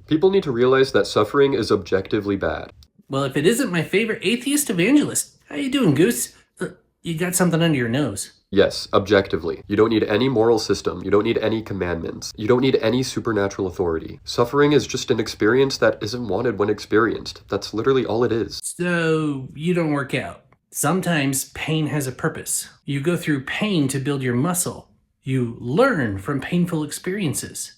People need to realize that suffering is objectively bad. Well, if it isn't my favorite Atheist Evangelist. How you doing, Goose? You got something under your nose. Yes, objectively. You don't need any moral system. You don't need any commandments. You don't need any supernatural authority. Suffering is just an experience that isn't wanted when experienced. That's literally all it is. So, you don't work out. Sometimes pain has a purpose. You go through pain to build your muscle. You learn from painful experiences.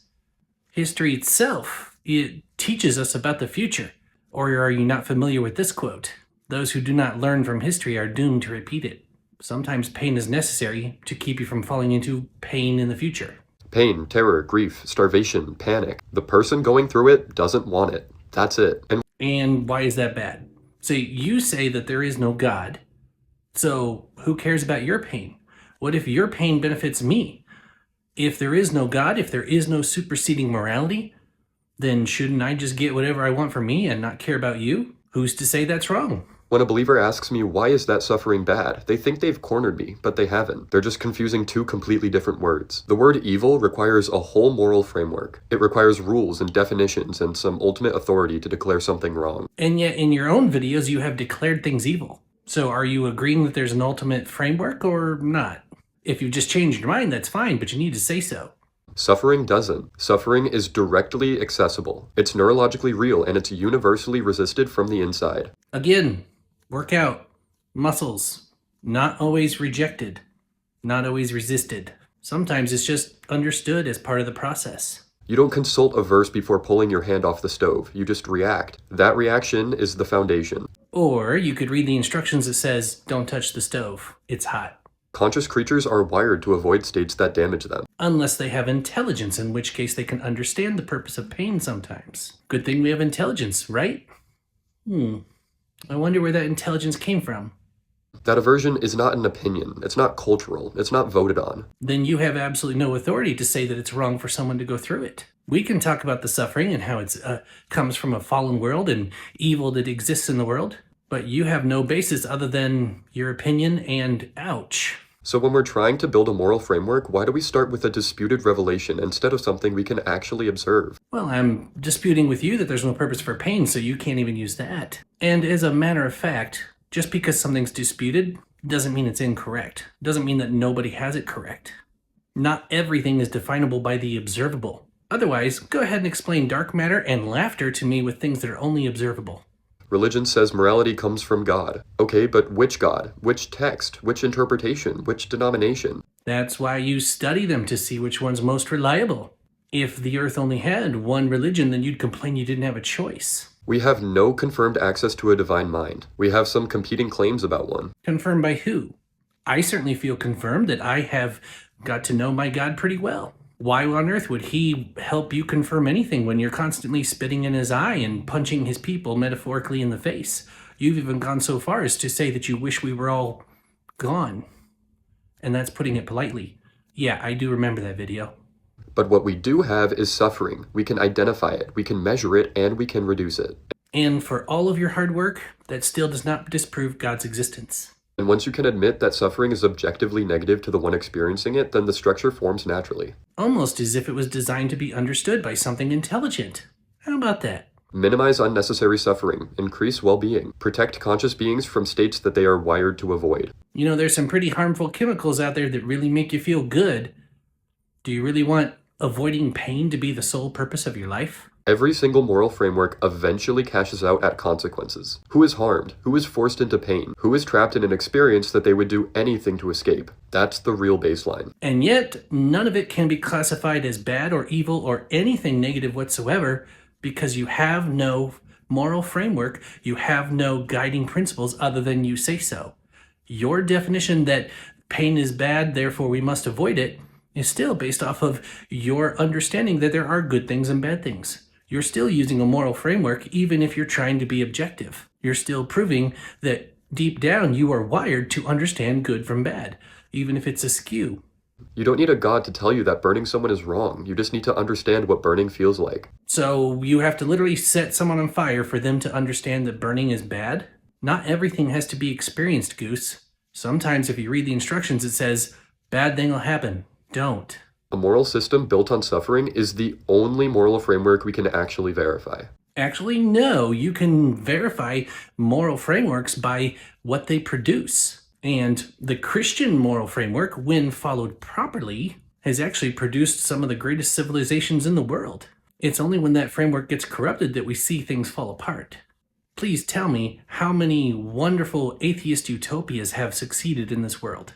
History itself, it teaches us about the future. Or are you not familiar with this quote? Those who do not learn from history are doomed to repeat it. Sometimes pain is necessary to keep you from falling into pain in the future. Pain, terror, grief, starvation, panic. The person going through it doesn't want it. That's it. And why is that bad? So you say that there is no God. So who cares about your pain? What if your pain benefits me? If there is no God, if there is no superseding morality, then shouldn't I just get whatever I want for me and not care about you? Who's to say that's wrong? When a believer asks me, why is that suffering bad? They think they've cornered me, but they haven't. They're just confusing two completely different words. The word evil requires a whole moral framework. It requires rules and definitions and some ultimate authority to declare something wrong. And yet in your own videos, you have declared things evil. So are you agreeing that there's an ultimate framework or not? If you've just changed your mind, that's fine, but you need to say so. Suffering doesn't. Suffering is directly accessible. It's neurologically real and it's universally resisted from the inside. Again, work out. Muscles. Not always rejected. Not always resisted. Sometimes it's just understood as part of the process. You don't consult a verse before pulling your hand off the stove. You just react. That reaction is the foundation. Or you could read the instructions that says, don't touch the stove. It's hot. Conscious creatures are wired to avoid states that damage them. Unless they have intelligence, in which case they can understand the purpose of pain sometimes. Good thing we have intelligence, right? I wonder where that intelligence came from. That aversion is not an opinion. It's not cultural. It's not voted on. Then you have absolutely no authority to say that it's wrong for someone to go through it. We can talk about the suffering and how it comes from a fallen world and evil that exists in the world, but you have no basis other than your opinion and ouch. So when we're trying to build a moral framework, why do we start with a disputed revelation instead of something we can actually observe? Well, I'm disputing with you that there's no purpose for pain, so you can't even use that. And as a matter of fact, just because something's disputed doesn't mean it's incorrect. Doesn't mean that nobody has it correct. Not everything is definable by the observable. Otherwise, go ahead and explain dark matter and laughter to me with things that are only observable. Religion says morality comes from God. Okay, but which God? Which text? Which interpretation? Which denomination? That's why you study them to see which one's most reliable. If the earth only had one religion, then you'd complain you didn't have a choice. We have no confirmed access to a divine mind. We have some competing claims about one. Confirmed by who? I certainly feel confirmed that I have got to know my God pretty well. Why on earth would he help you confirm anything when you're constantly spitting in his eye and punching his people metaphorically in the face? You've even gone so far as to say that you wish we were all gone. And that's putting it politely. Yeah, I do remember that video. But what we do have is suffering. We can identify it, we can measure it, and we can reduce it. And for all of your hard work, that still does not disprove God's existence. And once you can admit that suffering is objectively negative to the one experiencing it, then the structure forms naturally. Almost as if it was designed to be understood by something intelligent. How about that? Minimize unnecessary suffering, increase well-being, protect conscious beings from states that they are wired to avoid. You know, there's some pretty harmful chemicals out there that really make you feel good. Do you really want avoiding pain to be the sole purpose of your life? Every single moral framework eventually cashes out at consequences. Who is harmed? Who is forced into pain? Who is trapped in an experience that they would do anything to escape? That's the real baseline. And yet, none of it can be classified as bad or evil or anything negative whatsoever because you have no moral framework, you have no guiding principles other than you say so. Your definition that pain is bad, therefore we must avoid it, is still based off of your understanding that there are good things and bad things. You're still using a moral framework even if you're trying to be objective. You're still proving that deep down you are wired to understand good from bad, even if it's askew. You don't need a God to tell you that burning someone is wrong. You just need to understand what burning feels like. So you have to literally set someone on fire for them to understand that burning is bad? Not everything has to be experienced, Goose. Sometimes if you read the instructions, it says, bad thing will happen. Don't. A moral system built on suffering is the only moral framework we can actually verify. Actually, no, you can verify moral frameworks by what they produce. And the Christian moral framework, when followed properly, has actually produced some of the greatest civilizations in the world. It's only when that framework gets corrupted that we see things fall apart. Please tell me how many wonderful atheist utopias have succeeded in this world.